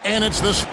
And it's this.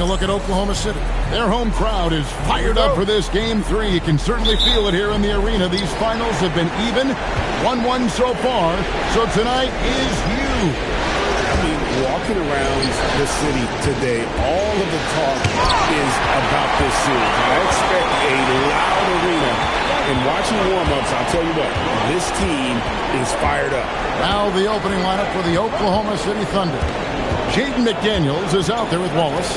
a look at Oklahoma City. Their home crowd is fired up for this Game 3. You can certainly feel it here in the arena. These finals have been even, 1-1 so far. So tonight is huge. Walking around the city today, all of the talk is about this series. I expect a loud arena. And watching warm-ups, I'll tell you what, this team is fired up. Now the opening lineup for the Oklahoma City Thunder. Jaden McDaniels is out there with Wallace.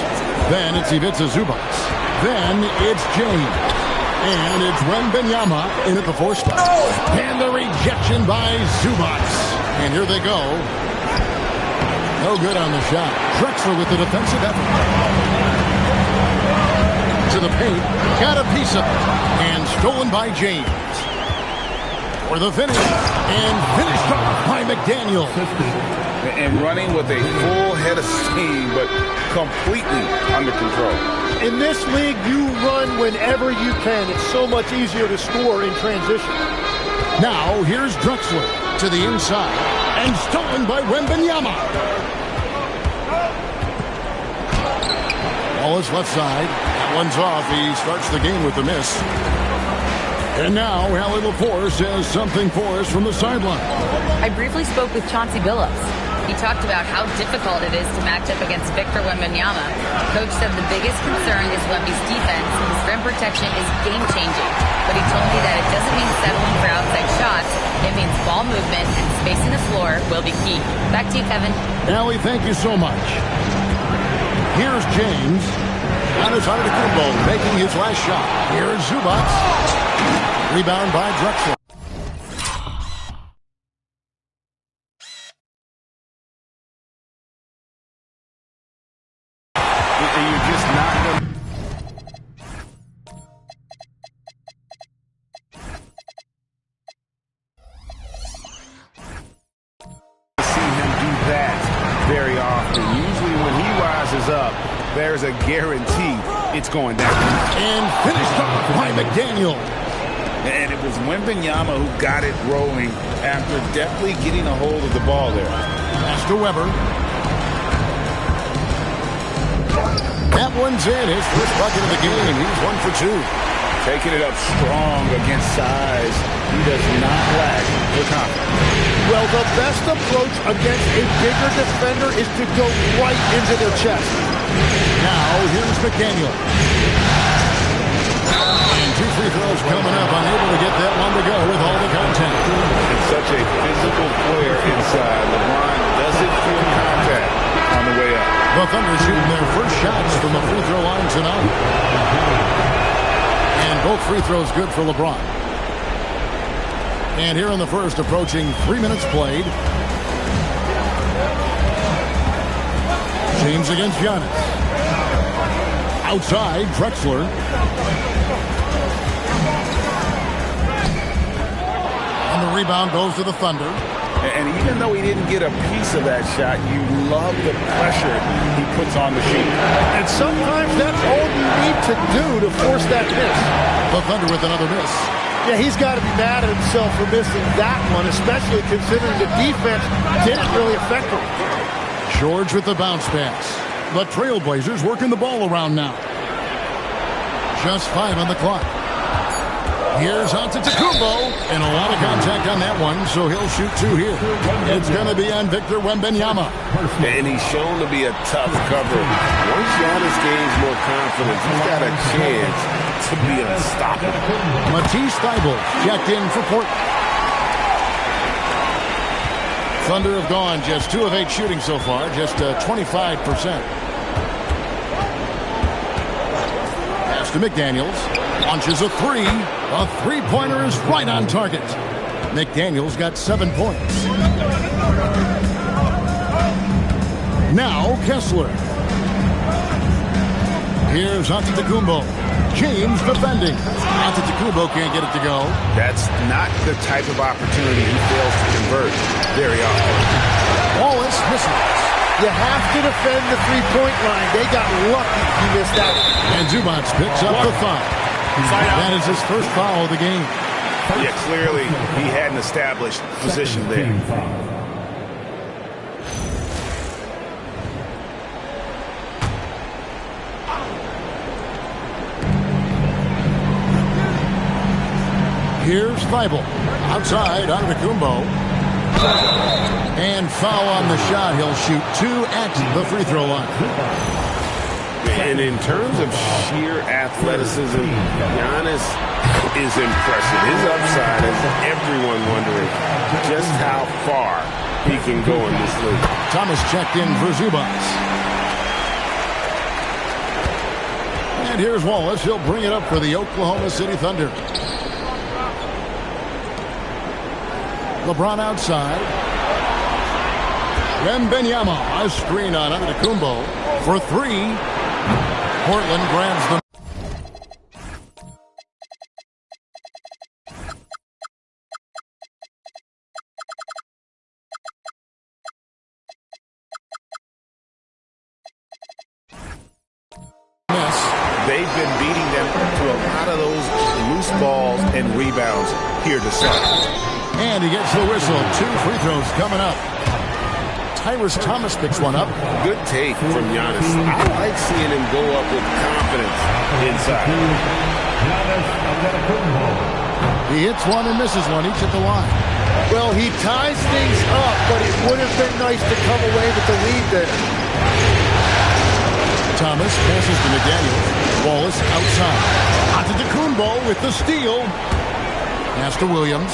Then it's Ivica Zubac. Then it's James. And it's Wembanyama in at the 4 spot. And the rejection by Zubac. And here they go. No good on the shot. Drexler with the defensive effort. To the paint. Got a piece of it. And stolen by James. For the finish. And finished off by McDaniel. And running with a full head of steam, but completely under control. In this league, you run whenever you can. It's so much easier to score in transition. Now, here's Drexler to the inside. And stolen by Wembanyama. Wallace left side. That one's off. He starts the game with a miss. And now, Allie LaForce says something for us from the sideline. I briefly spoke with Chauncey Billups. He talked about how difficult it is to match up against Victor Wembanyama. Coach said the biggest concern is Wemby's defense. His rim protection is game-changing. But he told me that it doesn't mean settling for outside shots. It means ball movement and spacing the floor will be key. Back to you, Kevin. Allie, thank you so much. Here's James. Giannis Antetokounmpo making his last shot. Here's Zubac. Rebound by Drexler. You're just not going to see him do that very often. Usually when he rises up, there's a guarantee it's going down. And finished off by McDaniel. And it was Wembanyama who got it rolling after definitely getting a hold of the ball there. Pass to Weber. That one's in. His first bucket of the game. He's 1 for 2. Taking it up strong against size. He does not lack the confidence. Well, the best approach against a bigger defender is to go right into their chest. Now, here's McDaniel. And 2 free throws coming up. Unable to get that one to go with all the contact. It's such a physical player inside. LeBron doesn't feel contact on the way up. The Thunder shooting their first shots from the free throw line tonight. And both free throws good for LeBron. And here in the first, approaching 3 minutes played. James against Giannis. Outside, Drexler. And the rebound goes to the Thunder. And even though he didn't get a piece of that shot, you love the pressure he puts on the sheet. And sometimes that's all you need to do to force that miss. The Thunder with another miss. Yeah, he's got to be mad at himself for missing that one, especially considering the defense didn't really affect him. George with the bounce pass. The Trailblazers working the ball around now. Just 5 on the clock. Here's Antetokounmpo, and a lot of contact on that one, so he'll shoot 2 here. It's going to be on Victor Wembanyama. And he's shown to be a tough cover. Once Giannis gains more confidence, he's got a chance to be unstoppable. Matisse Thybulle checked in for Portland. Thunder have gone just 2 of 8 shooting so far, just 25%. Pass to McDaniels. Launches a 3. A three-pointer is right on target. McDaniels got 7 points. Now Kessler. Here's Antetokounmpo. James defending. Antetokounmpo can't get it to go. That's not the type of opportunity he fails to convert very often. Wallace misses. You have to defend the three-point line. They got lucky he missed out. And Zubac picks up the foul. That is his first foul of the game. Yeah, clearly he had an established position there. Here's Thibault. Outside, Antetokounmpo. And foul on the shot. He'll shoot 2 at the free throw line. And in terms of sheer athleticism, Giannis is impressive. His upside has everyone wondering just how far he can go in this league. Thomas checked in for Zubac. And here's Wallace. He'll bring it up for the Oklahoma City Thunder. LeBron outside. Wembanyama, a screen on Antetokounmpo for 3. Portland grabs the miss. They've been beating them to a lot of those loose balls and rebounds here to start. And he gets the whistle. 2 free throws coming up. Tyrese Thomas picks one up. Good take from Giannis. I like seeing him go up with confidence inside. He hits one and misses one, each at the line. Well, he ties things up, but it would have been nice to come away with the lead there. Thomas passes to McDaniels. Wallace outside. Antetokounmpo with the steal. Pass to Williams.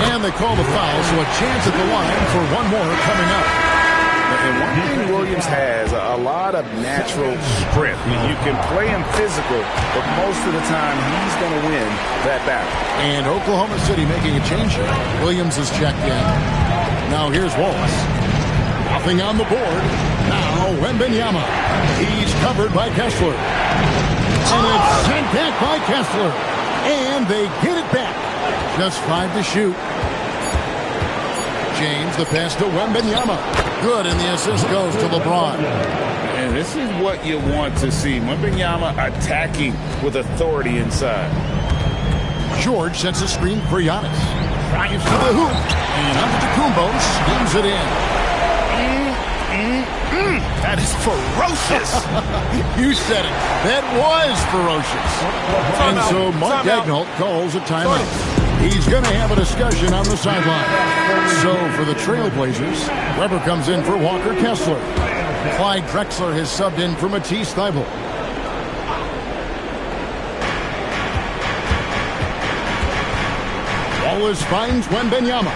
And they call the foul, so a chance at the line for one more coming up. And one thing Williams has, a lot of natural strength. You can play him physical, but most of the time he's going to win that battle. And Oklahoma City making a change here. Williams is checked in. Now here's Wallace. Nothing on the board. Now Wembanyama. He's covered by Kessler. And it's sent back by Kessler. And they get it back. Just 5 to shoot. James, the pass to Wembanyama. Good, and the assist goes to LeBron. And this is what you want to see. Wembanyama attacking with authority inside. George sets a screen for Giannis. Drives to the hoop. And Antetokounmpo schemes it in. That is ferocious. You said it. That was ferocious. And so Mark Daigneault calls a timeout. He's going to have a discussion on the sideline. So for the Trailblazers, Weber comes in for Walker Kessler. Clyde Drexler has subbed in for Matisse Thybulle. Wallace finds Wembanyama.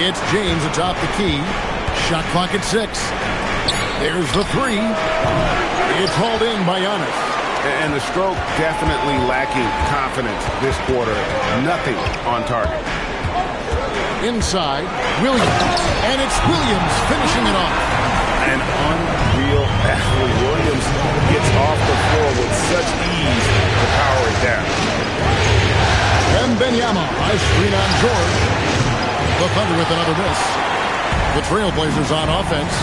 It's James atop the key. Shot clock at 6. There's the 3. It's hauled in by Giannis. And the stroke definitely lacking confidence this quarter. Nothing on target. Inside, Williams. And it's Williams finishing it off. An unreal athlete. Williams gets off the floor with such ease to power it down. Wembanyama, a screen on George. The Thunder with another miss. The Trailblazers on offense.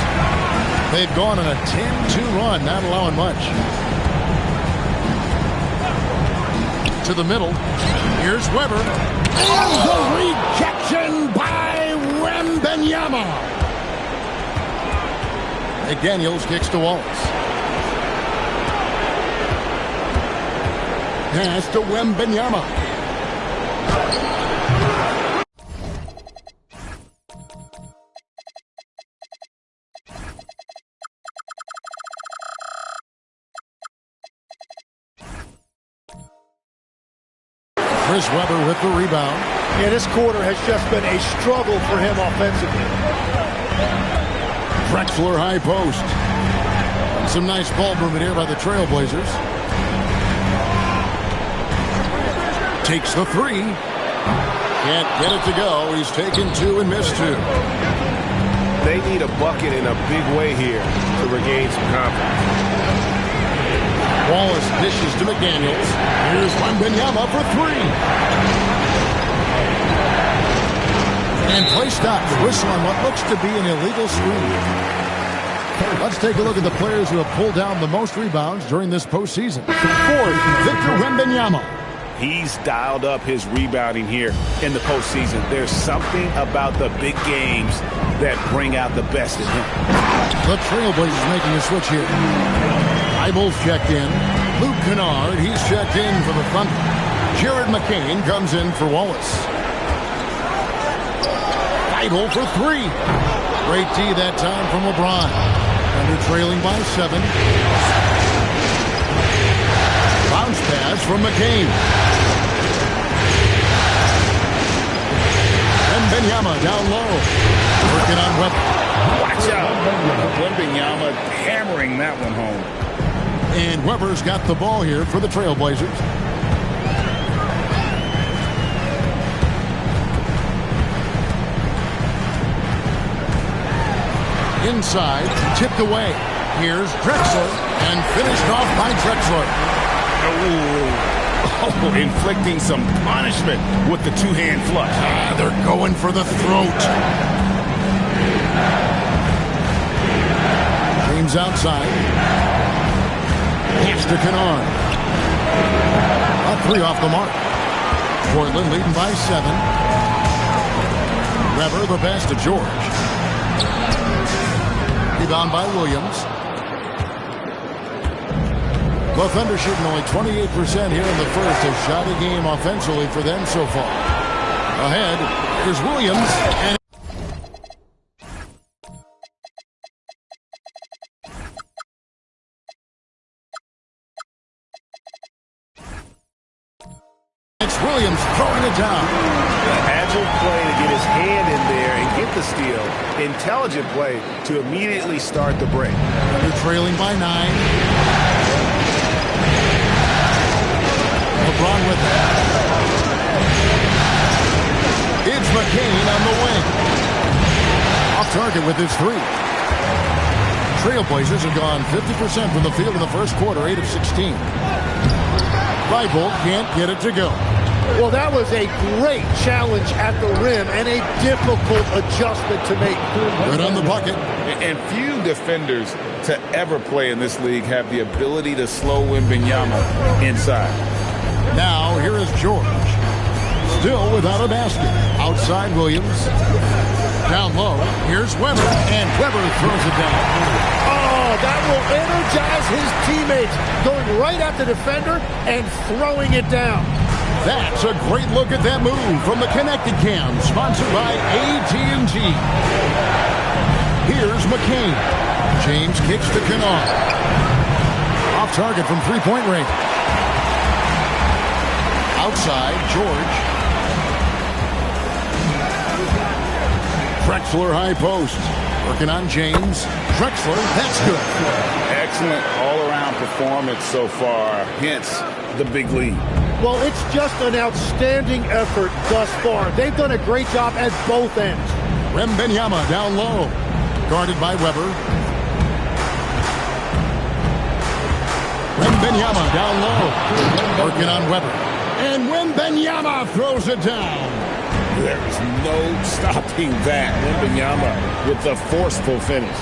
They've gone on a 10-2 run, not allowing much. To the middle. Here's Weber. And the rejection by Wembanyama. McDaniels kicks to Wallace. Pass to Wembanyama. Chris Webber with the rebound. Yeah, this quarter has just been a struggle for him offensively. Drexler high post. Some nice ball movement here by the Trailblazers. Takes the 3. Can't get it to go. He's taken 2 and missed 2. They need a bucket in a big way here to regain some confidence. Wallace dishes to McDaniels. Here's Wembanyama for 3. And play stops. Whistle on what looks to be an illegal screen. Let's take a look at the players who have pulled down the most rebounds during this postseason. Fourth, Victor Wembanyama. He's dialed up his rebounding here in the postseason. There's something about the big games that bring out the best in him. The Trailblazers making a switch here. Thybulle checked in. Luke Kennard, he's checked in for the Thunder. Jared McCain comes in for Wallace. Thybulle for three. Great D that time from LeBron. Thunder trailing by 7. Bounce pass from McCain. Wembanyama down low. Working on Weber. Watch out. Wembanyama hammering that one home. And Weber's got the ball here for the Trailblazers. Inside, tipped away. Here's Drexler, and finished off by Drexler. Oh, inflicting some punishment with the two-hand flush. They're going for the throat. James outside. Pass to Kennard. A 3 off the mark. Portland leading by 7. Weber the pass to George. Rebound by Williams. The Thunder shooting only 28% here in the first. A shot a game offensively for them so far. Ahead is Williams. And it's Williams throwing it down. Agile play to get his hand in there and get the steal. Intelligent play to immediately start the break. They're trailing by 9. LeBron with it. It's McCain on the wing. Off target with his 3. Trailblazers have gone 50% from the field in the first quarter, 8 of 16. Thybulle can't get it to go. Well, that was a great challenge at the rim and a difficult adjustment to make. Good on the bucket. And few defenders to ever play in this league have the ability to slow Wembanyama inside. Now, here is George. Still without a basket. Outside Williams. Down low. Here's Weber. And Weber throws it down. Oh, that will energize his teammates. Going right at the defender and throwing it down. That's a great look at that move from the Connected Cam, sponsored by AT&T. Here's McCain. James kicks to Kennard. Off target from three-point range. Outside, George. Drexler high post. Working on James. Drexler, that's good. Excellent all-around performance so far, hence the big lead. Well, it's just an outstanding effort thus far. They've done a great job at both ends. Wembanyama down low. Guarded by Weber. Wembanyama down low. Working on Weber. And Wembanyama throws it down. There is no stopping that. Wembanyama with the forceful finish.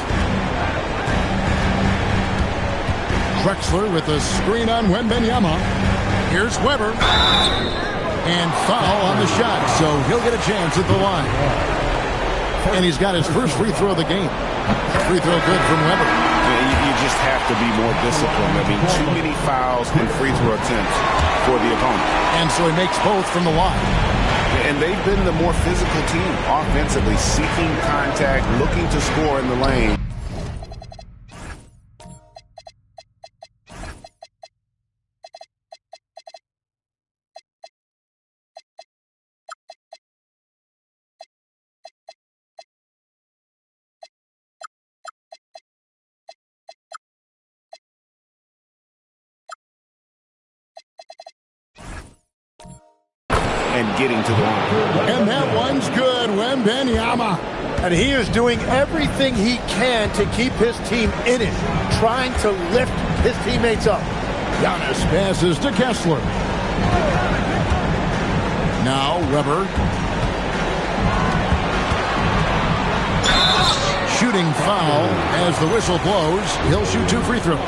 Drexler with the screen on Wembanyama. Here's Weber. And foul on the shot, so he'll get a chance at the line. And he's got his first free throw of the game. Free throw good from Weber. You just have to be more disciplined. I mean, too many fouls and free throw attempts for the opponent. And so he makes both from the line. And they've been the more physical team offensively, seeking contact, looking to score in the lane. And getting to the line. And that one's good, Wembanyama. And he is doing everything he can to keep his team in it, trying to lift his teammates up. Giannis passes to Kessler. Now Weber. Shooting foul as the whistle blows. He'll shoot 2 free throws.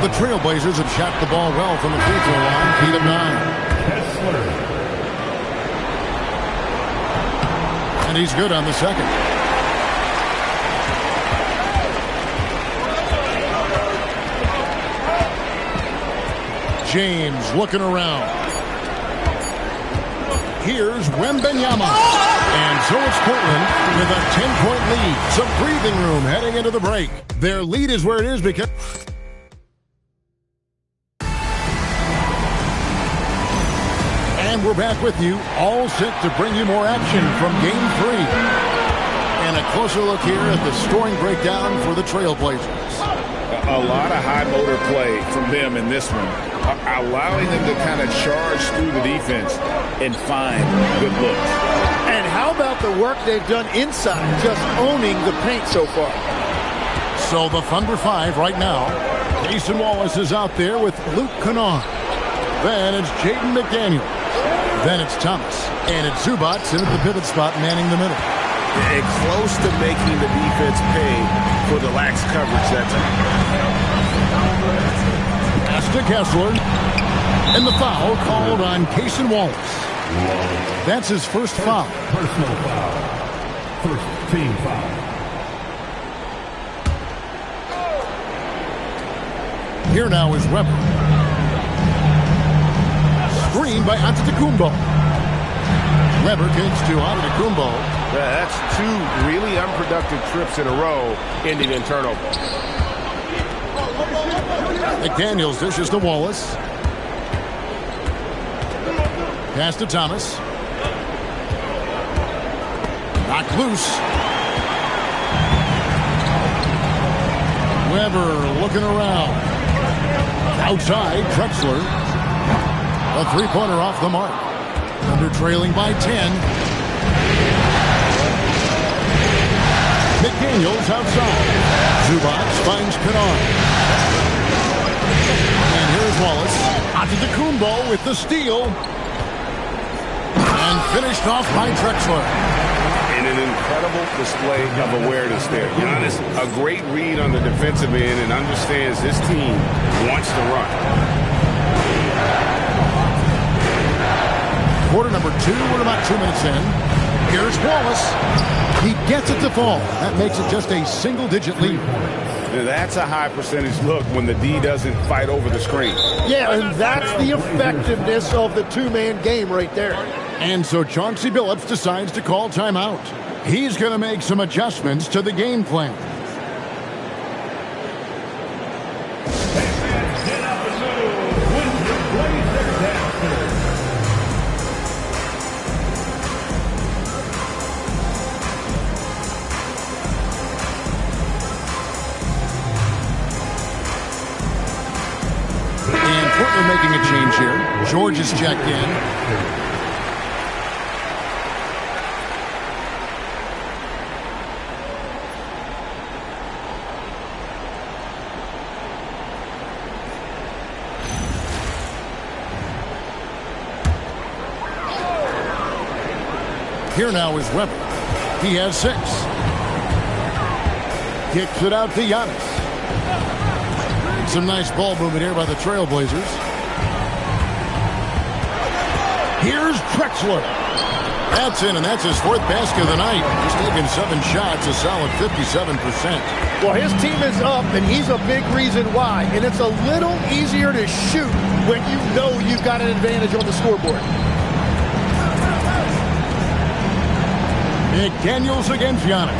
The Trailblazers have shot the ball well from the free throw line. 8 of 9. And he's good on the second. James looking around. Here's Wembanyama. And so it's Portland with a 10-point lead. Some breathing room heading into the break. Their lead is where it is because... And we're back with you, all set to bring you more action from Game 3. And a closer look here at the scoring breakdown for the Trailblazers. A lot of high motor play from them in this one, allowing them to kind of charge through the defense and find good looks. And how about the work they've done inside, just owning the paint so far? So the Thunder 5 right now. Jason Wallace is out there with Luke Kennard. Then it's Jaden McDaniels. Then it's Thomas. And it's Zubac in at the pivot spot, manning the middle. And close to making the defense pay for the lax coverage that time. Pass to Kessler. And the foul called on Cason Wallace. That's his first foul. Personal foul. First team foul. Here now is Weber. Screen by Antetokounmpo. Weber takes to Antetokounmpo. That's two really unproductive trips in a row, ending in turnover. McDaniels dishes to Wallace. Pass to Thomas. Knocked loose. Weber looking around. Outside, Drexler. A three-pointer off the mark. Under trailing by 10. McDaniels outside. Zubac finds Kennard. And here's Wallace. Antetokounmpo with the steal. And finished off by Drexler. And an incredible display of awareness there. Giannis, a great read on the defensive end and understands this team wants to run. Quarter number 2, we're about 2 minutes in. Here's Wallace. He gets it to fall. That makes it just a single-digit lead. That's a high percentage look when the D doesn't fight over the screen. Yeah, and that's the effectiveness of the two-man game right there. And so Chauncey Billups decides to call timeout. He's going to make some adjustments to the game plan. And Portland making a change here. George is checked in. Here now is Weber. He has 6. Kicks it out to Giannis. Some nice ball movement here by the Trailblazers. Here's Drexler. That's in, and that's his 4th basket of the night. He's taken 7 shots, a solid 57%. Well, his team is up, and he's a big reason why. And it's a little easier to shoot when you know you've got an advantage on the scoreboard. McDaniels against Giannis.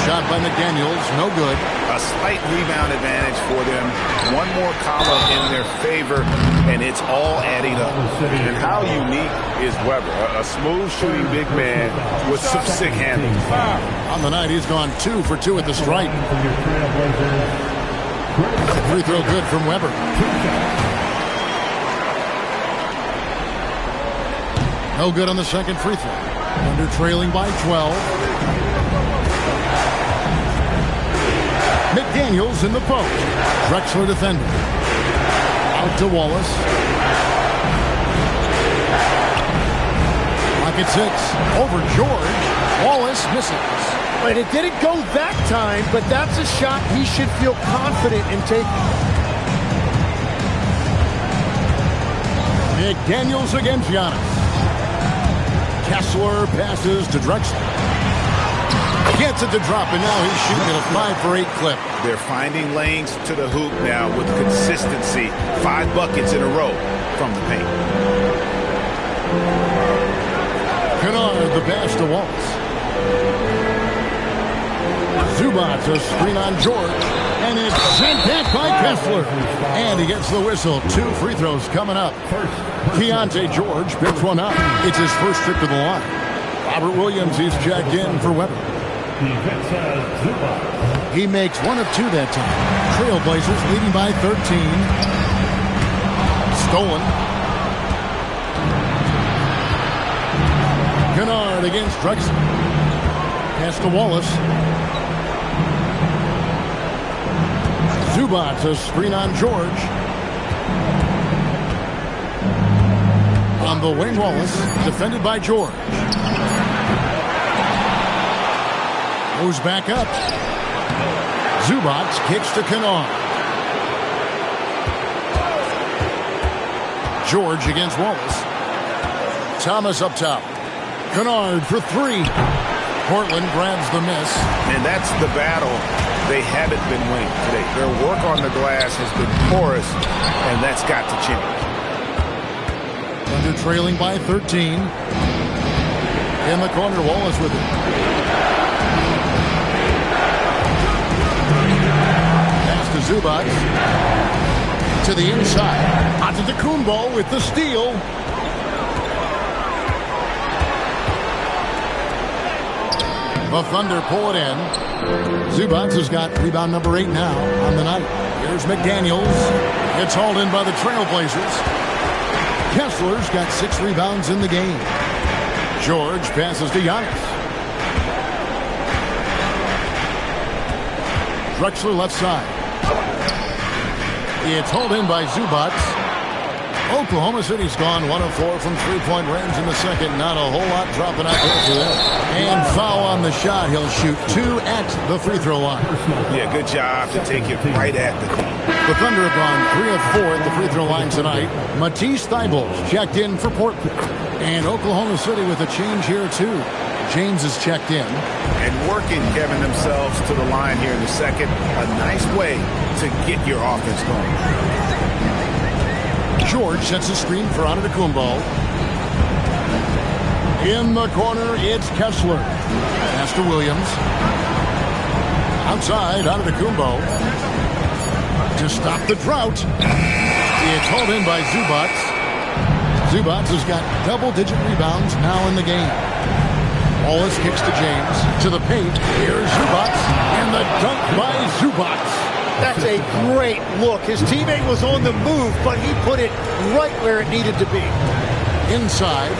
Shot by McDaniels, no good. A slight rebound advantage for them. One more column in their favor, and it's all adding up. And how unique is Weber? A smooth shooting big man with some sick handles. On the night, he's gone 2 for 2 at the stripe. Free throw good from Weber. No good on the second free throw. Under trailing by 12. McDaniels in the post. Drexler defending. Out to Wallace. Pocket 6. Over George. Wallace misses. And it didn't go that time, but that's a shot he should feel confident in taking. McDaniels against Giannis. Kessler passes to Drexler. Gets it to drop, and now he's shooting at a 5-for-8 clip. They're finding lanes to the hoop now with consistency. 5 buckets in a row from the paint. Kennard, the pass to Wallace. Zubac, a screen on George. And it's sent back by Kessler. And he gets the whistle. 2 free throws coming up. Keontae George picks one up. It's his first trip to the line. Robert Williams, he's checked in for Weber. He makes 1 of 2 that time. Trailblazers leading by 13. Stolen. Kennard against Drexler. Pass to Wallace. Zubac, a screen on George. On the wing, Wallace, defended by George. Goes back up. Zubac kicks to Kennard. George against Wallace. Thomas up top. Kennard for 3. Portland grabs the miss. And that's the battle they haven't been winning today. Their work on the glass has been porous, and that's got to change. Thunder trailing by 13. In the corner, Wallace with it. Pass to Zubac. To the inside. Antetokounmpo with the steal. The Thunder pull it in. Zubac has got rebound number 8 now on the night. Here's McDaniels. It's hauled in by the Trailblazers. Kessler's got 6 rebounds in the game. George passes to Giannis. Drexler left side. It's hauled in by Zubac. Oklahoma City's gone 1 of 4 from 3-point range in the second. Not a whole lot dropping out there for them. And foul on the shot. He'll shoot 2 at the free throw line. Yeah, good job to take it right at the knee. The Thunder have gone 3 of 4 at the free throw line tonight. Matisse Thybulle checked in for Portland. And Oklahoma City with a change here too. James is checked in. And working, Kevin, themselves to the line here in the second. A nice way to get your offense going. George sets a screen for Antetokounmpo. In the corner, it's Kessler. Pass to Williams. Outside, Antetokounmpo. To stop the drought. It's hauled in by Zubac. Zubac has got double-digit rebounds now in the game. Wallace kicks to James. To the paint. Here's Zubac. And the dunk by Zubac. That's a great look. His teammate was on the move, but he put it right where it needed to be. Inside.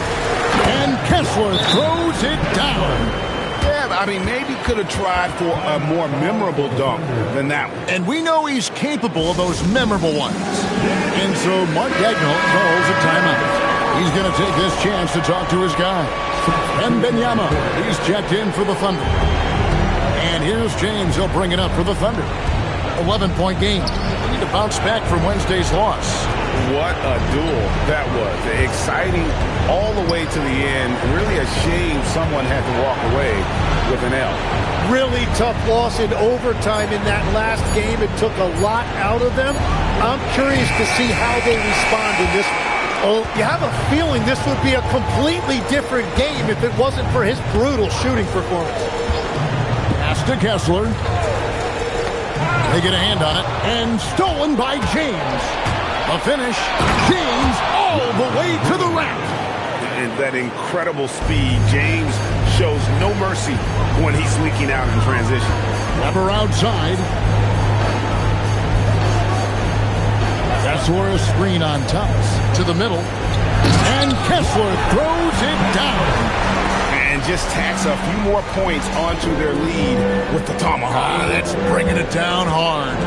And Kessler throws it down. Yeah, I mean, maybe could have tried for a more memorable dunk than that one. And we know he's capable of those memorable ones. And so Mark Daigneault calls a timeout. He's going to take this chance to talk to his guy. Wembanyama, he's checked in for the Thunder. And here's James. He'll bring it up for the Thunder. 11-point game. They need to bounce back from Wednesday's loss. What a duel that was. Exciting all the way to the end. Really a shame someone had to walk away with an L. Really tough loss in overtime in that last game. It took a lot out of them. I'm curious to see how they respond in this one. Oh, you have a feeling this would be a completely different game if it wasn't for his brutal shooting performance. Pass to Kessler. They get a hand on it, and stolen by James. A finish. James all the way to the rack. And that incredible speed. James shows no mercy when he's leaking out in transition. Weber outside. Kessler a screen on Thomas. To the middle. And Kessler throws it down. And just tacks a few more points onto their lead with the tomahawk. That's bringing it down hard.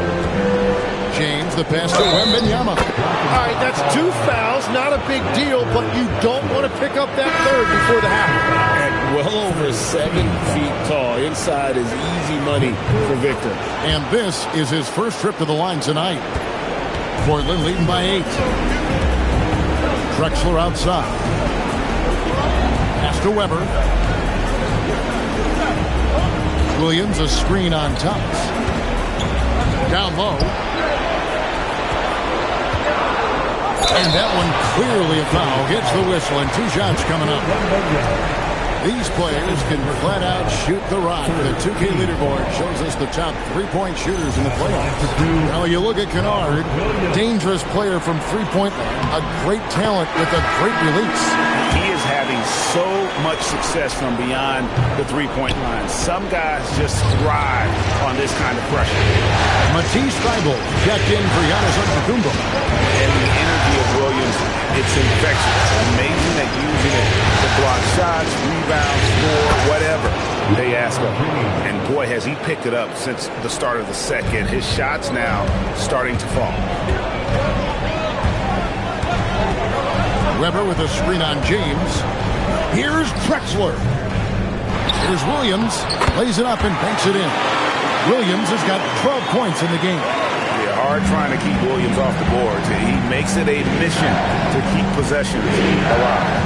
James, the pass to Wembanyama. All right, that's 2 fouls. Not a big deal, but you don't want to pick up that third before the half. At well over 7 feet tall. Inside is easy money for Victor. And this is his first trip to the line tonight. Portland leading by 8. Drexler outside. Pass to Weber. Williams, a screen on Thomas. Down low. And that one clearly a foul. Gets the whistle, and 2 shots coming up. These players can flat out shoot the rock. The 2K leaderboard shows us the top 3-point shooters in the playoffs. Now you look at Kennard, dangerous player from three-point line, a great talent with a great release. He is having so much success from beyond the three-point line. Some guys just thrive on this kind of pressure. Matisse Thybulle checked in for Giannis Antetokounmpo. And the energy of Williams, it's infectious. Amazing at using it to block shots, rebound, score, whatever they ask of him. And boy, has he picked it up since the start of the second. His shots now starting to fall. Weber with a screen on James. Here's Drexler. Here's Williams. Lays it up and banks it in. Williams has got 12 points in the game. Yeah, hard trying to keep Williams off the boards. He makes it a mission to keep possession alive.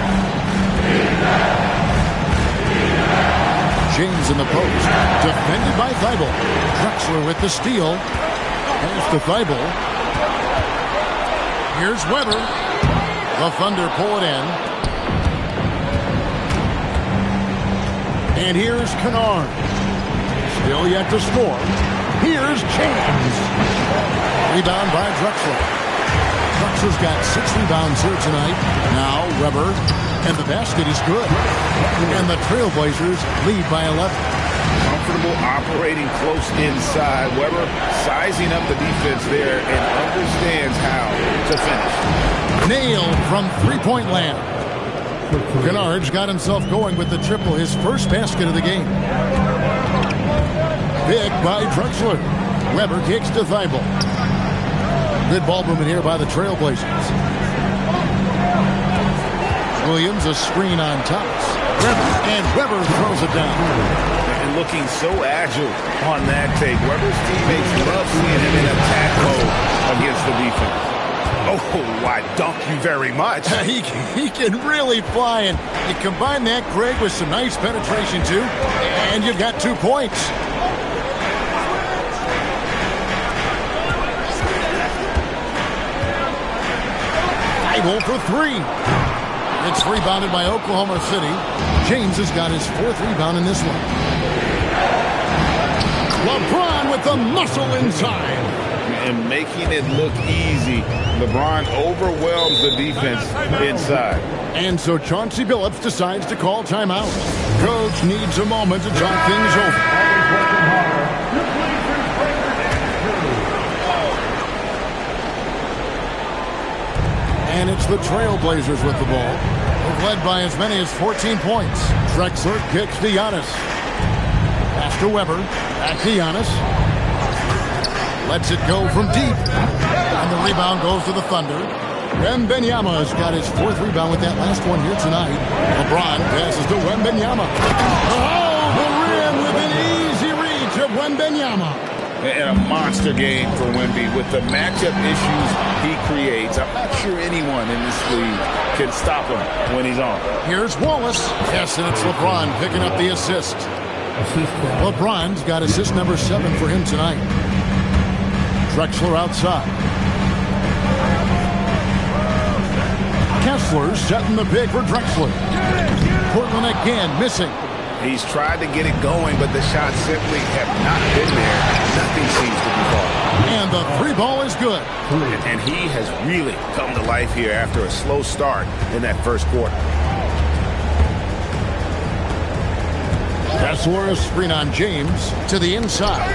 James in the post. Defended by Thybulle. Drexler with the steal. Pass to Thybulle. Here's Weber. The Thunder pull it in. And here's Kennard. Still yet to score. Here's James. Rebound by Drexler. Drexler's got 6 rebounds here tonight. Now Weber. And the basket is good. And the Trailblazers lead by 11. Comfortable operating close inside. Weber sizing up the defense there and understands how to finish. Nailed from three-point land. Kennard's got himself going with the triple, his first basket of the game. Big by Drexler. Weber kicks to Thybulle. Good ball movement here by the Trailblazers. Williams, a screen on Thomas. And Weber throws it down. And looking so agile on that take. Weber's teammates love seeing him in attack mode against the defense. Oh, I dunk you very much. He can really fly, and you combine that, Greg, with some nice penetration, too, and you've got 2 points. Thybulle for 3. It's rebounded by Oklahoma City. James has got his 4th rebound in this one. LeBron with the muscle inside. And making it look easy. LeBron overwhelms the defense inside. And so Chauncey Billups decides to call timeout. Coach needs a moment to talk things over. And it's the Trailblazers with the ball. They've led by as many as 14 points. Drexler kicks to Giannis. Pass to Weber. Back to Giannis. Lets it go from deep. And the rebound goes to the Thunder. Wembanyama's got his 4th rebound with that last one here tonight. LeBron passes to Wembanyama. Oh, the rim with an easy reach of Wembanyama. And a monster game for Wemby with the matchup issues he creates. I'm not sure anyone in this league can stop him when he's on. Here's Wallace. Yes, and it's LeBron picking up the assist. LeBron's got assist number 7 for him tonight. Drexler outside. Kessler setting the pick for Drexler. Portland again missing. He's tried to get it going, but the shots simply have not been there. Nothing seems to be falling. And the 3 ball is good. And he has really come to life here after a slow start in that first quarter. Kessler, a screen on James to the inside.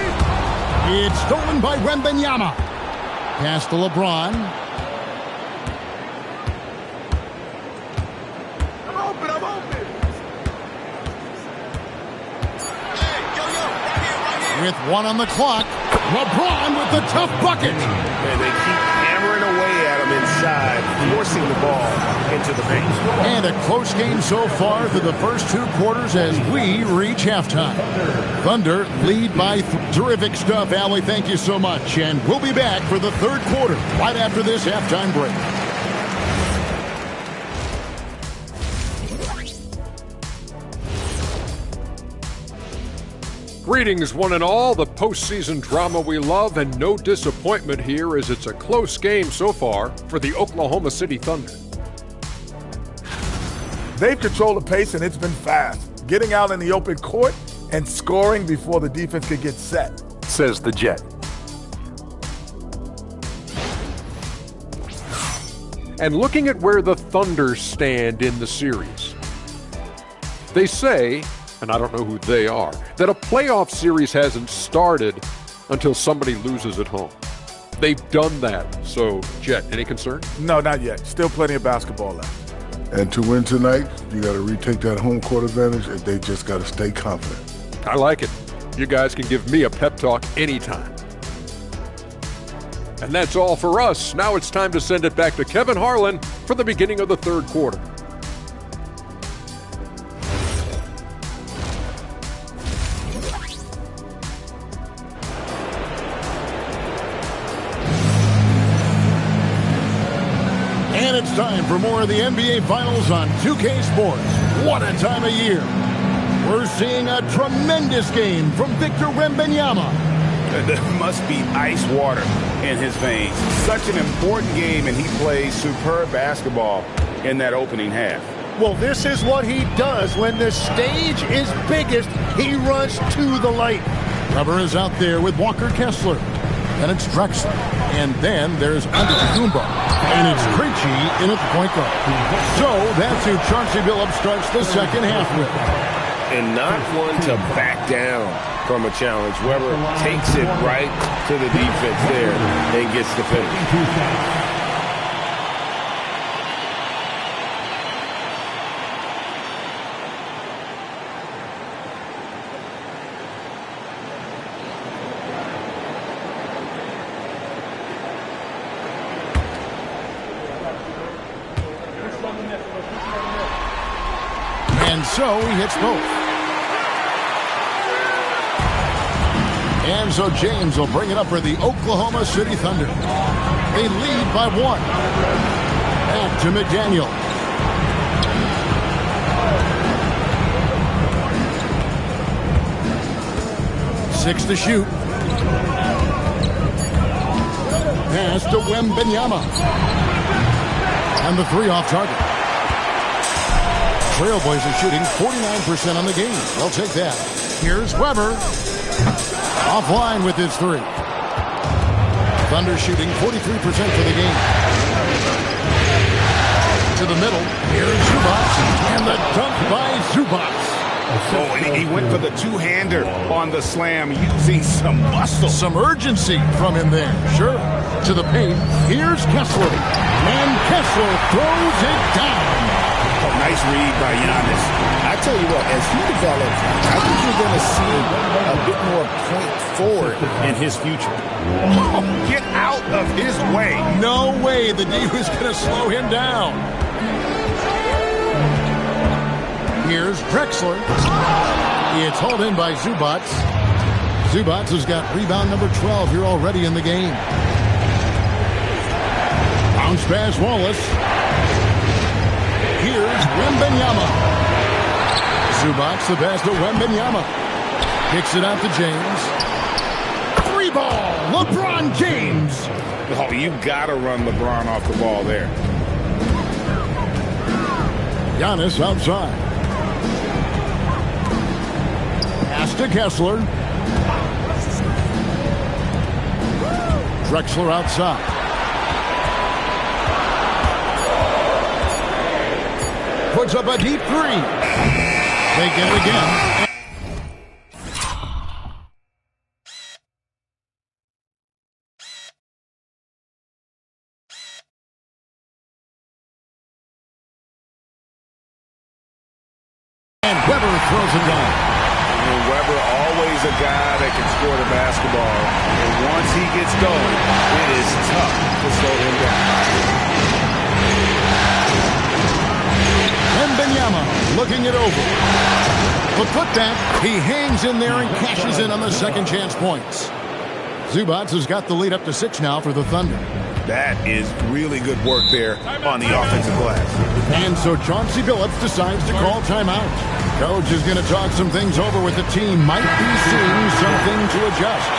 It's stolen by Wembanyama. Pass to LeBron. With 1 on the clock, LeBron with the tough bucket. And they keep hammering away at him inside, forcing the ball into the paint. And a close game so far through the first 2 quarters as we reach halftime. Thunder lead by terrific stuff, Allie. Thank you so much. And we'll be back for the 3rd quarter right after this halftime break. Greetings, one and all. The postseason drama we love, and no disappointment here as it's a close game so far for the Oklahoma City Thunder. They've controlled the pace, and it's been fast, getting out in the open court and scoring before the defense could get set, says the Jet. And looking at where the Thunder stand in the series, they say, and I don't know who they are, that a playoff series hasn't started until somebody loses at home. They've done that. So, Jet, any concern? No, not yet. Still plenty of basketball left. And to win tonight, you got to retake that home court advantage, and they just got to stay confident. I like it. You guys can give me a pep talk anytime. And that's all for us. Now it's time to send it back to Kevin Harlan for the beginning of the third quarter. And it's time for more of the NBA Finals on 2K Sports. What a time of year. We're seeing a tremendous game from Victor Wembanyama. There must be ice water in his veins. Such an important game, and he plays superb basketball in that opening half. Well, this is what he does. When the stage is biggest, he runs to the light. Weber is out there with Walker Kessler. Then it's Drexler. And then there's Antetokounmpo. And it's Krejci in at the point guard. So that's who Chauncey Billups starts the second half with. And not one to back down from a challenge. Weber takes it right to the defense there and gets the finish. And so he hits both. And so James will bring it up for the Oklahoma City Thunder. They lead by one. Back to McDaniel. Six to shoot. Pass to Wembanyama. And the three off target. Trailblazers shooting 49% on the game. They'll take that. Here's Weber. Offline with his three. Thunder shooting 43% for the game. To the middle. Here's Zubac. And the dunk by Zubac. Oh, and he went for the two-hander on the slam using some muscle. Some urgency from him there. Sure. To the paint. Here's Kessler. And Kessler throws it down. Oh, nice read by Giannis. I tell you what, as he develops, I think you're going to see a bit more point forward in his future. Oh, get out of his way. No way the D was going to slow him down. Here's Drexler. It's hauled in by Zubac. Zubac has got rebound number 12 here already in the game. Bounce pass Wallace. Here's Wembanyama. Zubac the pass to Wembanyama. Kicks it out to James. Three ball. LeBron James. Oh, you got to run LeBron off the ball there. Giannis outside. Pass to Kessler. Drexler outside. Puts up a deep three. They get it again. And Weber throws it down. And Weber always a guy that can score the basketball. And once he gets going, it is tough to slow him down. Wembanyama looking it over. The putback, he hangs in there and cashes in on the second chance points. Zubac has got the lead up to 6 now for the Thunder. That is really good work there on the offensive glass. And so Chauncey Billups decides to call timeout. Coach is going to talk some things over with the team. Might be seeing something to adjust.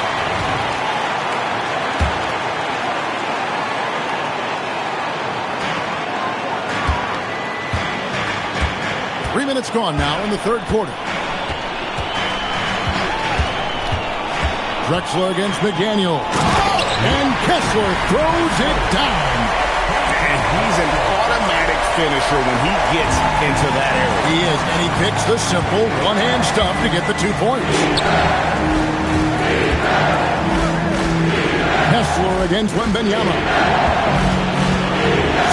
Three minutes gone now in the third quarter. Drexler against McDaniel. And Kessler throws it down. And he's an automatic finisher when he gets into that area. He is, and he picks the simple one-hand stuff to get the 2 points. Kessler against Wembanyama.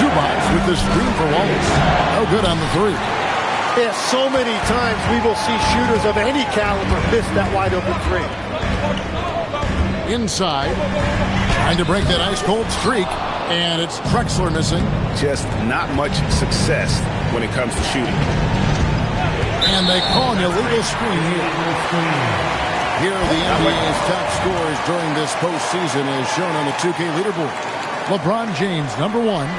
Zubac with the screen for Wallace. No good on the three. Yeah, so many times we will see shooters of any caliber miss that wide-open three. Inside, trying to break that ice-cold streak, and it's Drexler missing. Just not much success when it comes to shooting. And they call an illegal screen here. Here are the NBA's top scorers during this postseason as shown on the 2K leaderboard. LeBron James, number 1.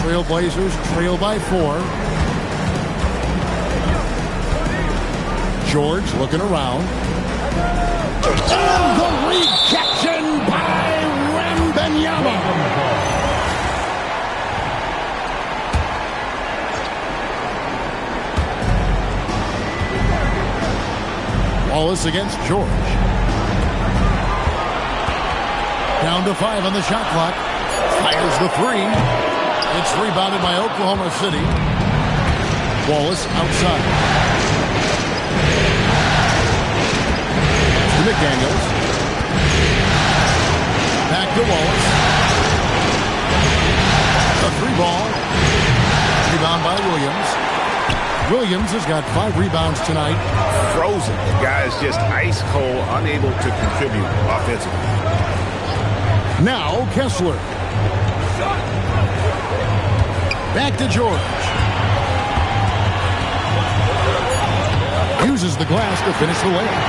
Trailblazers trail by 4. George looking around. And the rejection by Wembanyama. Wallace against George. Down to 5 on the shot clock. Fires the 3. It's rebounded by Oklahoma City. Wallace outside. To McDaniels. Back to Wallace. A 3-ball. Rebound by Williams. Williams has got 5 rebounds tonight. Frozen. The guy is just ice cold, unable to contribute offensively. Now Kessler. Back to George. Uses the glass to finish the layup.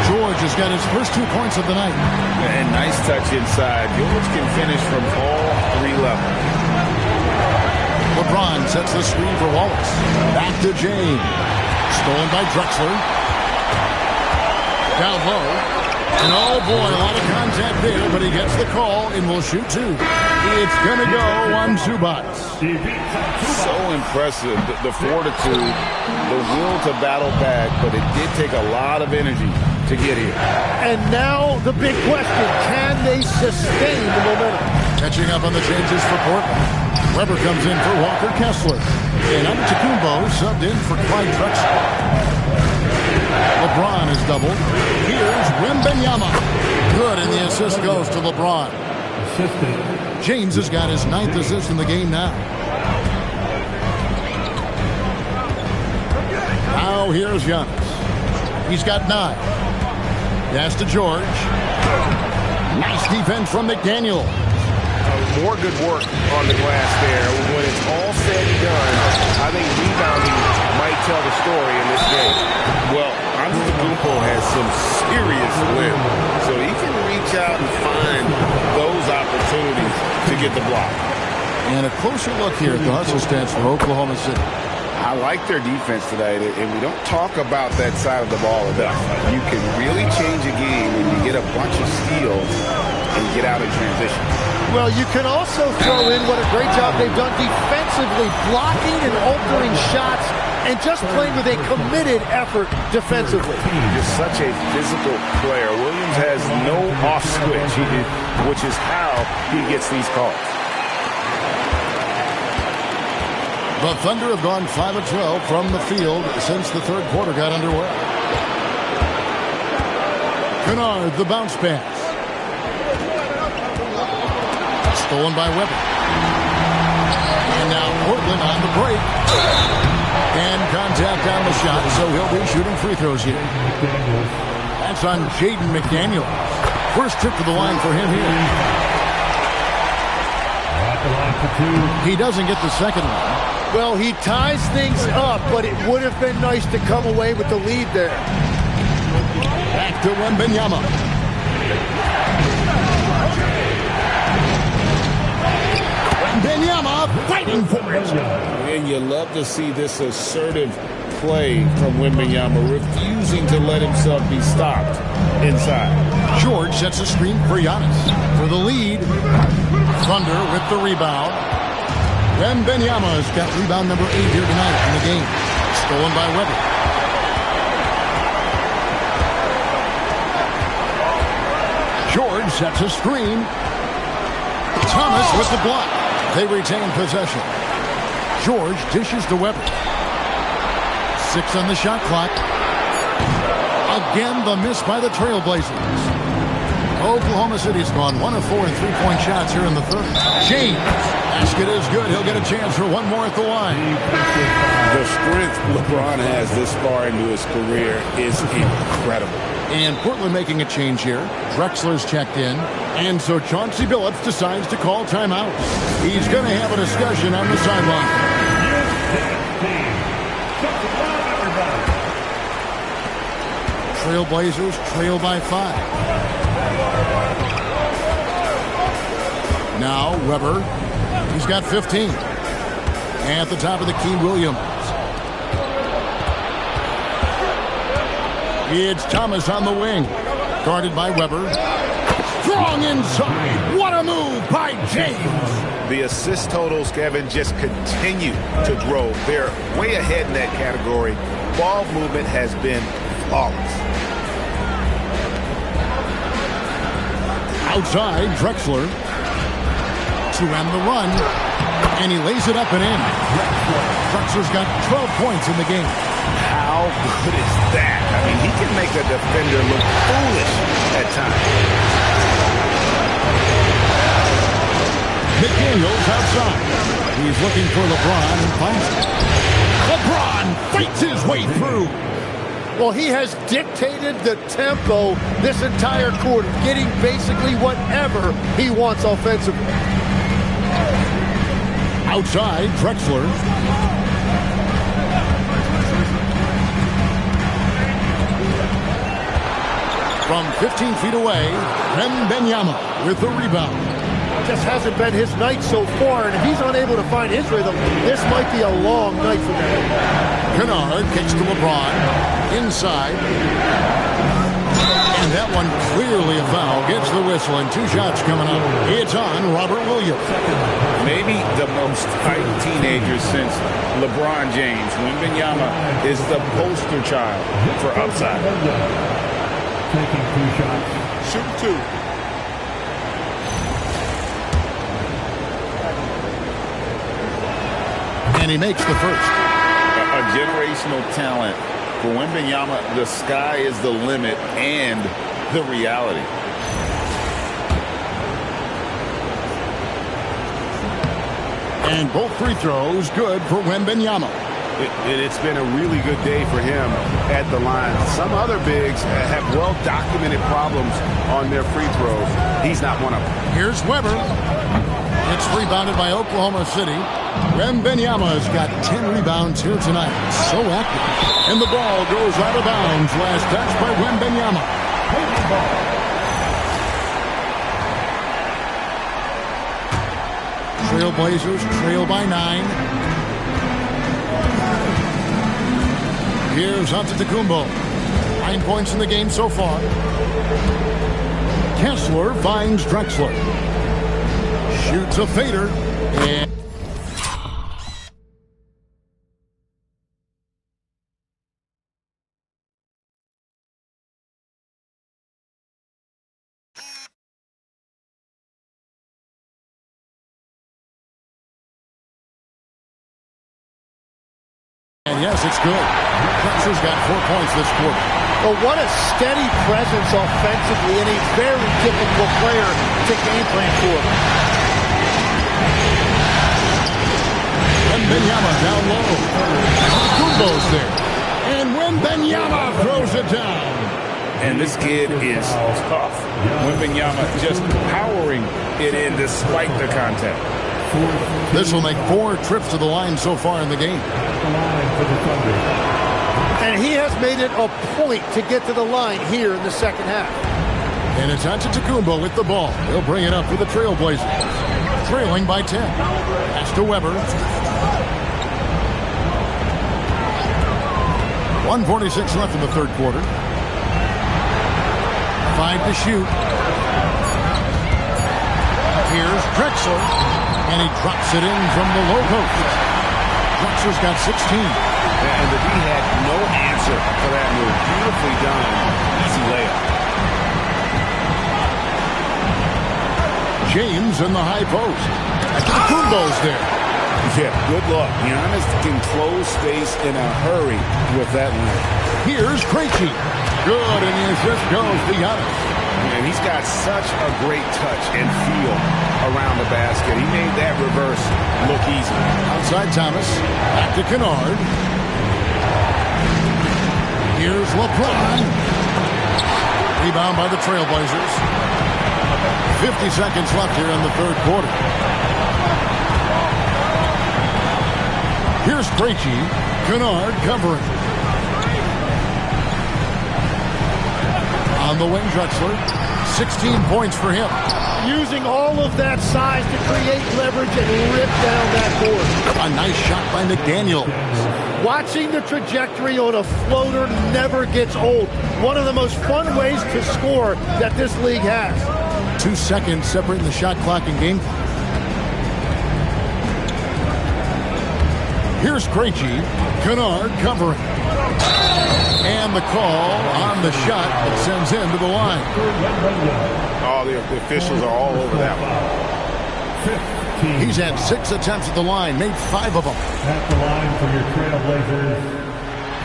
George has got his first 2 points of the night. And nice touch inside. George can finish from all 3 levels. LeBron sets the screen for Wallace. Back to James. Stolen by Drexler. Down low. And oh boy, a lot of contact there, but he gets the call and will shoot 2. It's going to go on Zubac. So impressive, the fortitude, the will to battle back, but it did take a lot of energy to get here. And now the big question, can they sustain the momentum? Catching up on the changes for Portland. Weber comes in for Walker Kessler. And Antetokounmpo subbed in for Clyde Drexler. LeBron is doubled. Here's Wembanyama. Good, and the assist goes to LeBron. James has got his 9th assist in the game now. Now here's Giannis. He's got 9. Pass to George. Nice defense from McDaniel. More good work on the glass there. When it's all said and done, I think rebounding might tell the story in this game. Well, Antetokounmpo has some serious whip, so he can reach out and find those opportunities to get the block. And a closer look here at the hustle stats for Oklahoma City. I like their defense tonight, and we don't talk about that side of the ball enough. You can really change a game when you get a bunch of steals and get out in transition. Well, you can also throw in what a great job they've done defensively, blocking and altering shots and just playing with a committed effort defensively. He's such a physical player. Williams has no off switch, which is how he gets these calls. The Thunder have gone 5 of 12 from the field since the third quarter got underway. Kennard, the bounce pass. Stolen by Weber. And now Portland on the break. And contact on the shot, so he'll be shooting free throws here. That's on Jaden McDaniels. First trip to the line for him here. He doesn't get the second one. Well, he ties things up, but it would have been nice to come away with the lead there. Back to Wembanyama. Wembanyama. Wembanyama fighting for it. And you love to see this assertive play from Wembanyama, refusing to let himself be stopped inside. George sets a screen for Giannis. For the lead. Thunder with the rebound. Wembanyama's got rebound number 8 here tonight in the game. Stolen by Weber. George sets a screen. Thomas with the block. They retain possession. George dishes to Weber. 6 on the shot clock. Again, the miss by the Trailblazers. Oklahoma City's gone 1 of 4 in three-point shots here in the third. James. Basket is good. He'll get a chance for one more at the line. The strength LeBron has this far into his career is incredible. And Portland making a change here. Drexler's checked in. And so Chauncey Billups decides to call timeout. He's going to have a discussion on the sideline. Trailblazers trail by 5. Now Weber. He's got 15. At the top of the key, Williams. It's Thomas on the wing. Guarded by Weber. Strong inside. What a move by James. The assist totals, Kevin, just continue to grow. They're way ahead in that category. Ball movement has been flawless. Outside, Drexler to end the run, and he lays it up and in. Drexler's got 12 points in the game. How good is that? I mean, he can make a defender look foolish at times. McDaniels outside. He's looking for LeBron and finds it. LeBron fights his way through. Well, he has dictated the tempo this entire quarter, getting basically whatever he wants offensively. Outside, Drexler. From 15 feet away, Wembanyama with the rebound. Just hasn't been his night so far, and if he's unable to find his rhythm, this might be a long night for them. Kennard kicks to LeBron. Inside. And that one clearly a foul. Gets the whistle and 2 shots coming up. It's on Robert Williams. Maybe the most hyped teenager since LeBron James. Wembanyama is the poster child for upside. Taking 2 shots. Shoot 2. And he makes the first. A generational talent. For Wembanyama, the sky is the limit and the reality. And both free throws good for Wembanyama. It's been a really good day for him at the line. Some other bigs have well-documented problems on their free throws. He's not one of them. Here's Weber. It's rebounded by Oklahoma City. Wembanyama's got 10 rebounds here tonight. So active. And the ball goes out of bounds. Last touch by Wembanyama. Trailblazers trail by 9. Here's Antetokounmpo. 9 points in the game so far. Kessler finds Drexler. Shoots a fader. And yes, it's good. Drexler's got 4 points this quarter. Well, what a steady presence offensively and a very difficult player to game plan for. Wembanyama down low. Kumbo's there. And Wembanyama throws it down. And this kid is tough. Wembanyama just powering it in despite the contact. This will make 4 trips to the line so far in the game. And he has made it a point to get to the line here in the second half. And it's Antetokounmpo with the ball. He'll bring it up for the Trailblazers. trailing by 10. Pass to Weber. 1:46 left in the third quarter. 5 to shoot. Here's Drexler, and he drops it in from the low post. Drexler's got 16. And the D had no answer for that move. Beautifully done. Easy layup. James in the high post. Kumbo's there. Yeah, good luck. Giannis can close space in a hurry with that one. Here's Krejci. Good, and the assist goes to Giannis. And he's got such a great touch and feel around the basket. He made that reverse look easy. Outside Thomas. Back to Kennard. Here's LeBron. Rebound by the Trailblazers. 50 seconds left here in the third quarter. Here's Krejci. Kennard covering. On the wing, Drexler. 16 points for him. Using all of that size to create leverage and rip down that board. A nice shot by McDaniel. Watching the trajectory on a floater never gets old. One of the most fun ways to score that this league has. 2 seconds separating the shot clock and game clock. Here's Krejci. Kennard covering. And the call on the shot that sends him to the line. Oh, the officials are all over that one. He's had 6 attempts at the line, made 5 of them. At the line for your Trailblazers,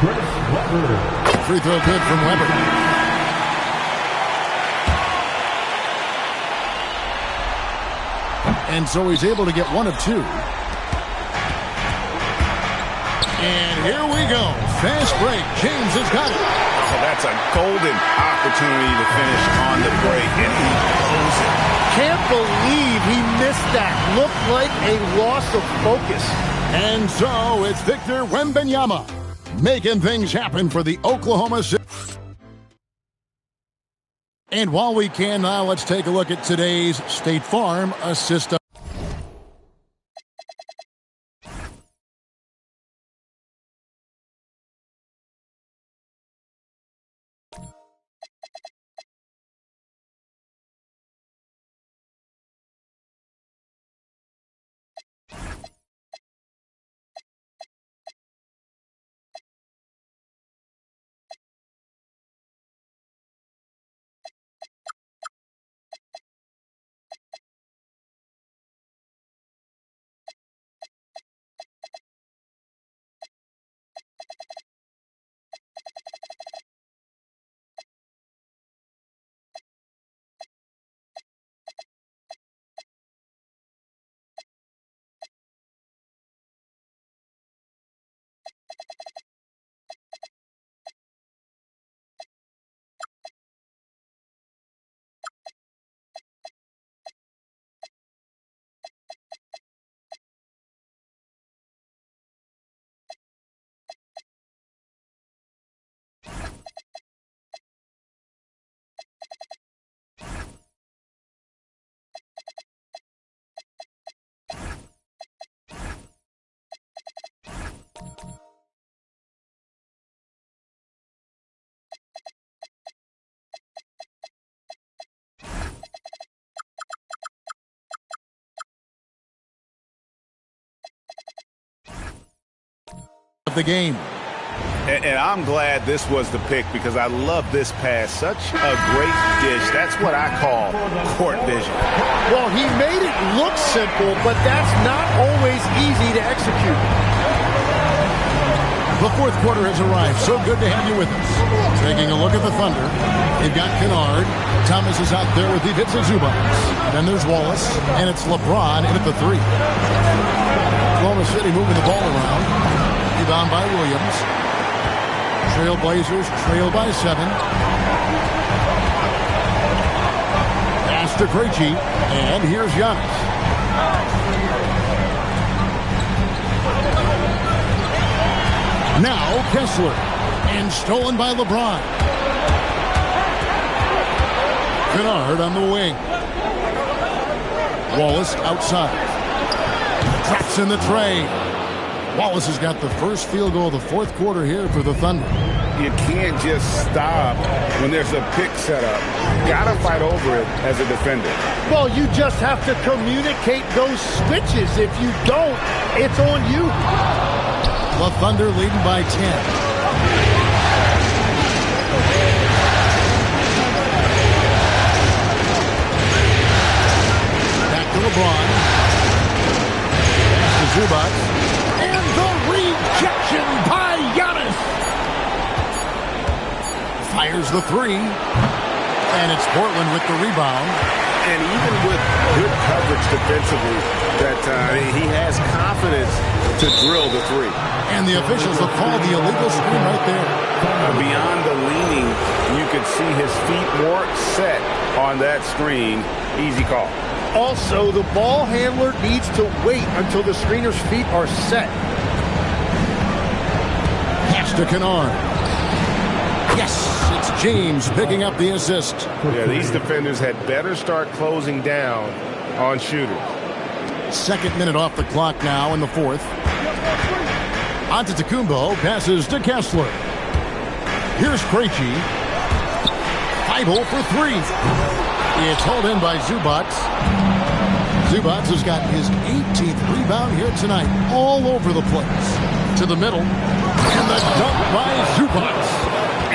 Chris Webber. Free throw good from Webber. And so he's able to get 1 of 2. And here we go. Fast break. James has got it. So that's a golden opportunity to finish on the break, and he blows it. Can't believe he missed that. Looked like a loss of focus. And so it's Victor Wembanyama making things happen for the Oklahoma City. And while we can now, let's take a look at today's State Farm assist. Of the game. And I'm glad this was the pick because I love this pass. Such a great dish. That's what I call court vision. Well, he made it look simple, but that's not always easy to execute. The fourth quarter has arrived. So good to have you with us. Taking a look at the Thunder. They've got Kennard. Thomas is out there with Ivica Zubac. Then there's Wallace, and it's LeBron in at the 3. Oklahoma City moving the ball around. Rebound by Williams. Trailblazers trail by 7. Pass to Krejci, and here's Giannis. Now Kessler, and stolen by LeBron. Kennard on the wing. Wallace outside. Drops in the tray. Wallace has got the first field goal of the fourth quarter here for the Thunder. You can't just stop when there's a pick set up. Got to fight over it as a defender. Well, you just have to communicate those switches. If you don't, it's on you. The Thunder leading by 10. Back to LeBron. Pass to Zubac. And the rejection by Giannis. Fires the three. And it's Portland with the rebound. And even with good coverage defensively, that he has confidence to drill the three. And the officials have called the illegal screen right there. Beyond the leaning, you could see his feet weren't set on that screen. Easy call. Also, the ball handler needs to wait until the screener's feet are set. Pass to Kennard. Yes, it's James picking up the assist. Yeah, these defenders had better start closing down on shooters. Second minute off the clock now in the fourth. Antetokounmpo passes to Kessler. Here's Krejci. Feibel for three. It's hauled in by Zubac. Zubac has got his 18th rebound here tonight. All over the place. To the middle. And the dunk by Zubac.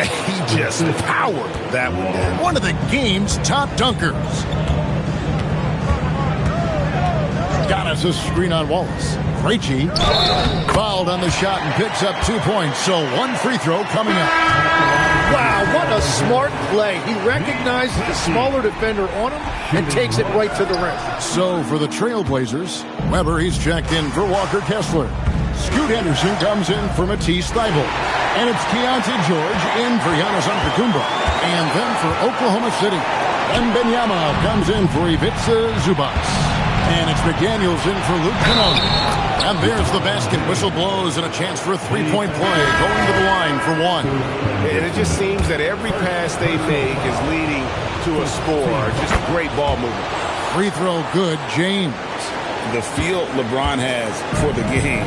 He just powered that one down. One of the game's top dunkers. Got us a screen on Wallace. Krejci fouled on the shot and picks up 2 points. So one free throw coming up. Wow, what a smart play. He recognizes the smaller defender on him and takes it right to the rim. So for the Trailblazers, Weber, he's checked in for Walker Kessler. Scoot Henderson comes in for Matisse Thybulle. And it's Keontae George in for Giannis Antetokounmpo. And then for Oklahoma City, Wembanyama comes in for Ivica Zubac. And it's McDaniels in for Luke Kennard. And there's the basket. Whistle blows and a chance for a three-point play. Going to the line for one. And it just seems that every pass they make is leading to a score. Just great ball movement. Free throw good, James. The feel LeBron has for the game,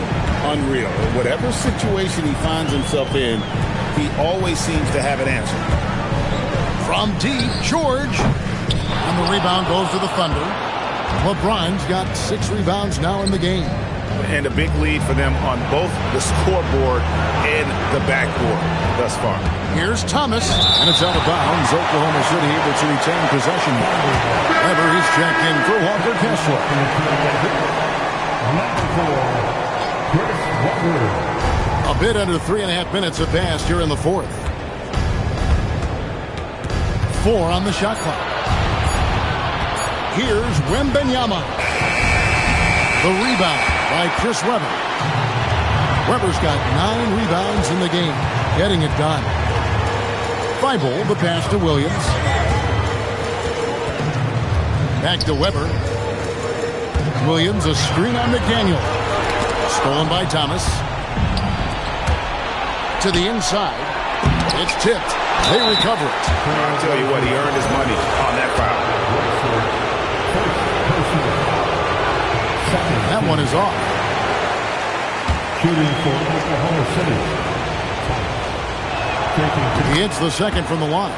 unreal. Whatever situation he finds himself in, he always seems to have an answer. From deep, George. And the rebound goes to the Thunder. LeBron's got 6 rebounds now in the game. And a big lead for them on both the scoreboard and the backboard thus far. Here's Thomas, and it's out of bounds. Oklahoma City able to retain possession. Weber, he's checked in for Walker Kessler. A bit under 3.5 minutes have passed here in the fourth. 4 on the shot clock. Here's Wembanyama. The rebound by Chris Webber. Weber's got 9 rebounds in the game, getting it done. Thybulle, the pass to Williams. Back to Weber. Williams, a screen on McDaniel. Stolen by Thomas. To the inside. It's tipped. They recover it. I'll tell you what, he earned his money on that foul. That one is off. Shooting for Oklahoma City. He hits the second from the line.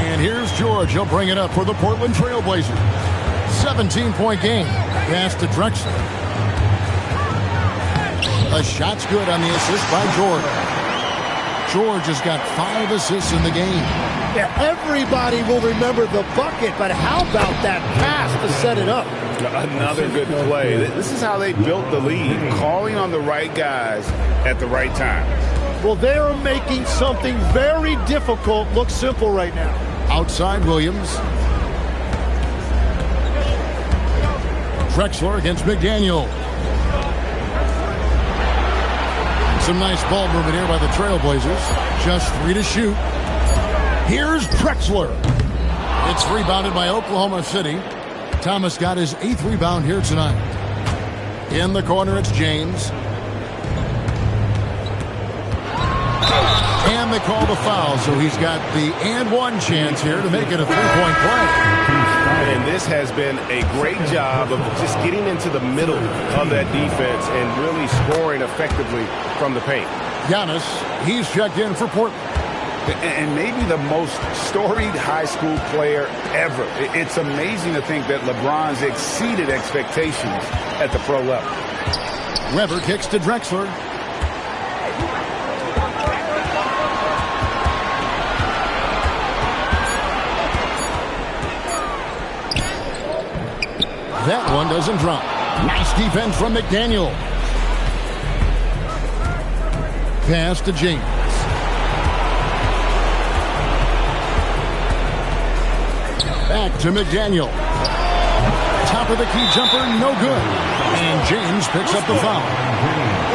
And here's George. He'll bring it up for the Portland Trailblazers. 17-point game. Pass to Drexler. A shot's good on the assist by George. George has got 5 assists in the game. Yeah, everybody will remember the bucket, but how about that pass to set it up? Another good play. This is how they built the lead, calling on the right guys at the right time. Well, they are making something very difficult look simple right now. Outside Williams. Drexler against McDaniel. Some nice ball movement here by the Trailblazers. Just 3 to shoot. Here's Drexler. It's rebounded by Oklahoma City. Thomas got his 8th rebound here tonight. In the corner, it's James. And they call the foul, so he's got the and one chance here to make it a three-point play. And this has been a great job of just getting into the middle of that defense and really scoring effectively from the paint. Giannis, he's checked in for Portland. And maybe the most storied high school player ever. It's amazing to think that LeBron's exceeded expectations at the pro level. Weber kicks to Drexler. That one doesn't drop. Nice defense from McDaniel. Pass to James. Back to McDaniel. Top of the key jumper, no good. And James picks up the foul.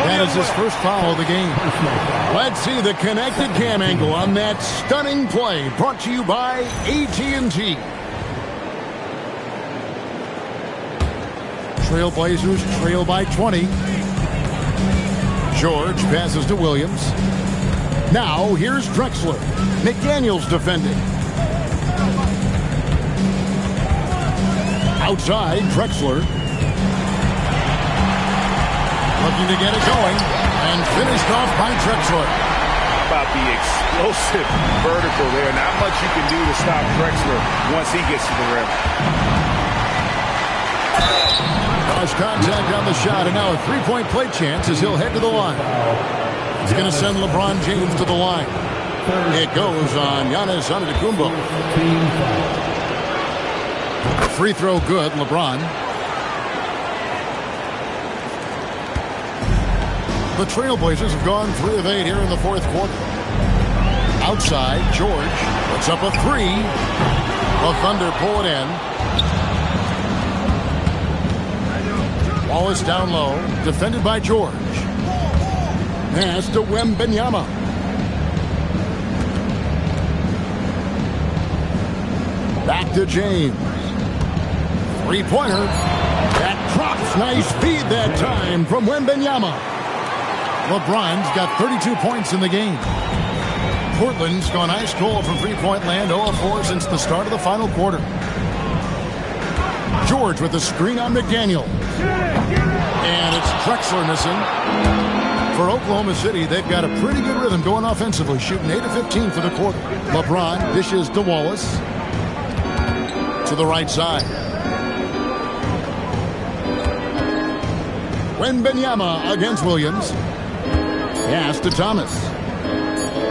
That is his first foul of the game. Let's see the connected cam angle on that stunning play. Brought to you by AT&T. Trailblazers trail by 20. George passes to Williams. Now here's Drexler. McDaniel's defending. Outside, Drexler. Looking to get it going. And finished off by Drexler. About the explosive vertical there. Not much you can do to stop Drexler once he gets to the rim. Cross contact on the shot, and now a three-point play chance as he'll head to the line. He's going to send LeBron James to the line. It goes on Giannis Antetokounmpo. Free throw good, LeBron. The Trailblazers have gone 3 of 8 here in the fourth quarter. Outside, George puts up a three. The Thunder pull it in. Wallace down low, defended by George. Pass to Wembanyama. Back to James. Three-pointer. That drops. Nice feed that time from Wembanyama. LeBron's got 32 points in the game. Portland's gone ice cold from three-point land, 0-4 since the start of the final quarter. George with the screen on McDaniel. And it's Drexler missing. For Oklahoma City, they've got a pretty good rhythm going offensively, shooting 8 of 15 for the quarter. LeBron dishes to Wallace. To the right side. Wembanyama against Williams. Pass to Thomas.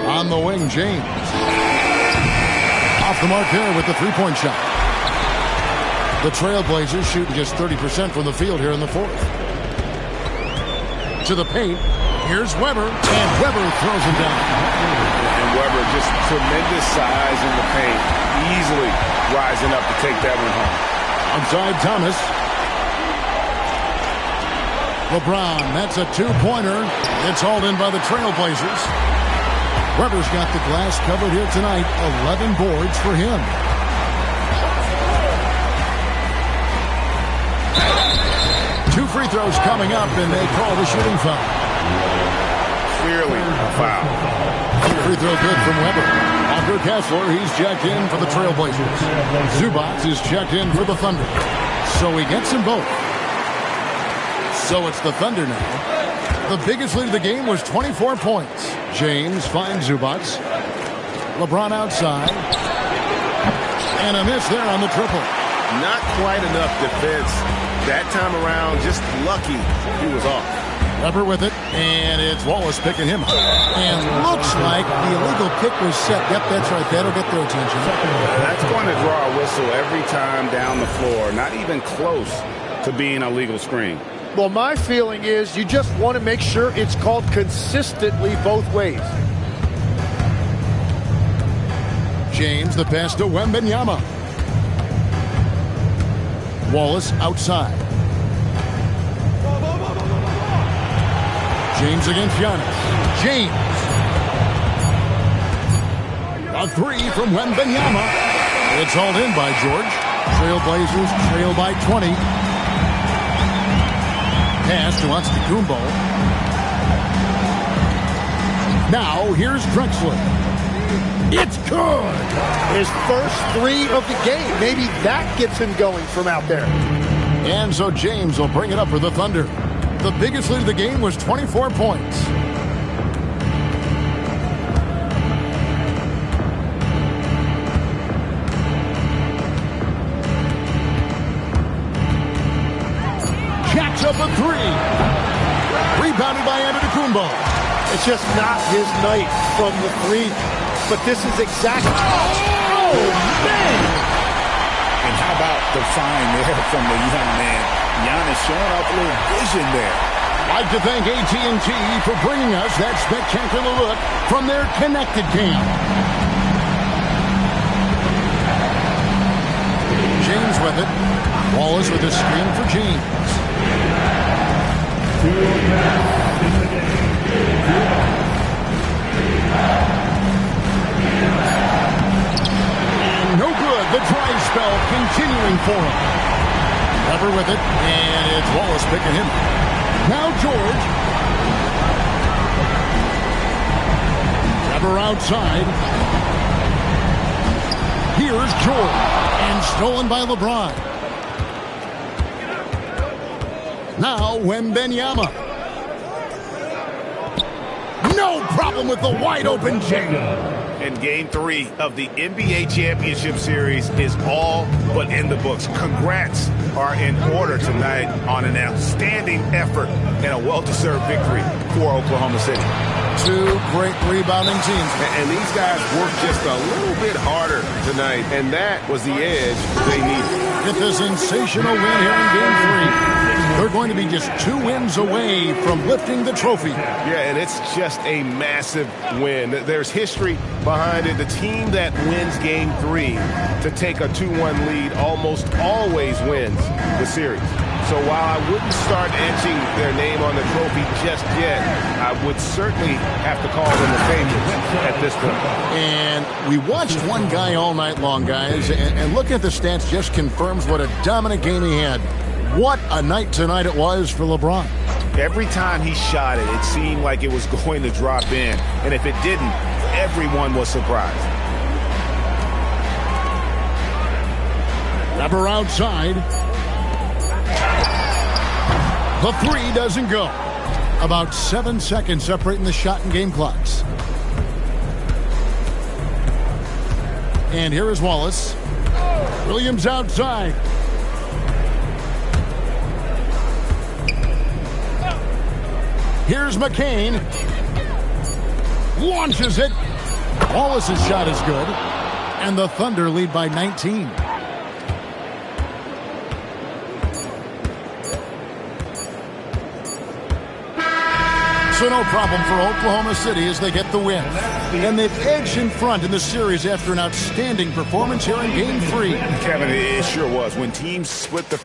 On the wing, James. Off the mark there with the three-point shot. The Trailblazers shooting just 30% from the field here in the fourth. To the paint. Here's Weber. And Weber throws him down. And Weber just tremendous size in the paint. Easily rising up to take that one home. Outside Thomas. LeBron, that's a two-pointer. It's hauled in by the Trailblazers. Weber's got the glass covered here tonight. 11 boards for him. Two free throws coming up, and they call the shooting foul. Clearly a foul. Free throw good from Weber. Walker Kessler, he's checked in for the Trailblazers. Zubac is checked in for the Thunder. So he gets them both. So it's the Thunder now. The biggest lead of the game was 24 points. James finds Zubac. LeBron outside. And a miss there on the triple. Not quite enough defense that time around. Just lucky he was off. Weber with it, and it's Wallace picking him up. And looks like the illegal kick was set. Yep, that's right. That'll get their attention. That's going to draw a whistle every time down the floor. Not even close to being a legal screen. Well, my feeling is you just want to make sure it's called consistently both ways. James, the pass to Wembanyama. Wallace outside. James against Giannis. James. A three from Wembanyama. It's hauled in by George. Trailblazers trail by 20. Pass to Antetokounmpo. Now, here's Drexler. It's good! His first 3 of the game. Maybe that gets him going from out there. And so James will bring it up for the Thunder. The biggest lead of the game was 24 points. Jacks up a 3. Rebounded by Antetokounmpo. It's just not his night from the 3. But this is exactly... Oh, man! And how about the find there from the young man? Giannis showing off a little vision there. I'd like to thank AT&T for bringing us that spectacular look from their connected cam. James with it. Wallace with a screen for James. And no good. The dry spell continuing for him. Cover with it, and it's Wallace picking him. Now George. Cover outside. Here's George, and stolen by LeBron. Now Wembanyama. No problem with the wide-open James. And Game 3 of the NBA Championship Series is all but in the books. Congrats are in order tonight on an outstanding effort and a well-deserved victory for Oklahoma City. 2 great rebounding teams. And these guys worked just a little bit harder tonight, and that was the edge they needed. Get the sensational win here in Game 3. They're going to be just 2 wins away from lifting the trophy. Yeah, and it's just a massive win. There's history behind it. The team that wins Game 3 to take a 2-1 lead almost always wins the series. So while I wouldn't start etching their name on the trophy just yet, I would certainly have to call them the favorites at this point. And we watched one guy all night long, guys, and looking at the stats just confirms what a dominant game he had. What a night tonight it was for LeBron. Every time he shot it, it seemed like it was going to drop in. And if it didn't, everyone was surprised. Weber outside. The 3 doesn't go. About 7 seconds separating the shot and game clocks. And here is Wallace. Williams outside. Here's McCain. Launches it. Wallace's shot is good. And the Thunder lead by 19. So no problem for Oklahoma City as they get the win. And they've edged in front in the series after an outstanding performance here in Game 3. Kevin, it sure was. When teams split the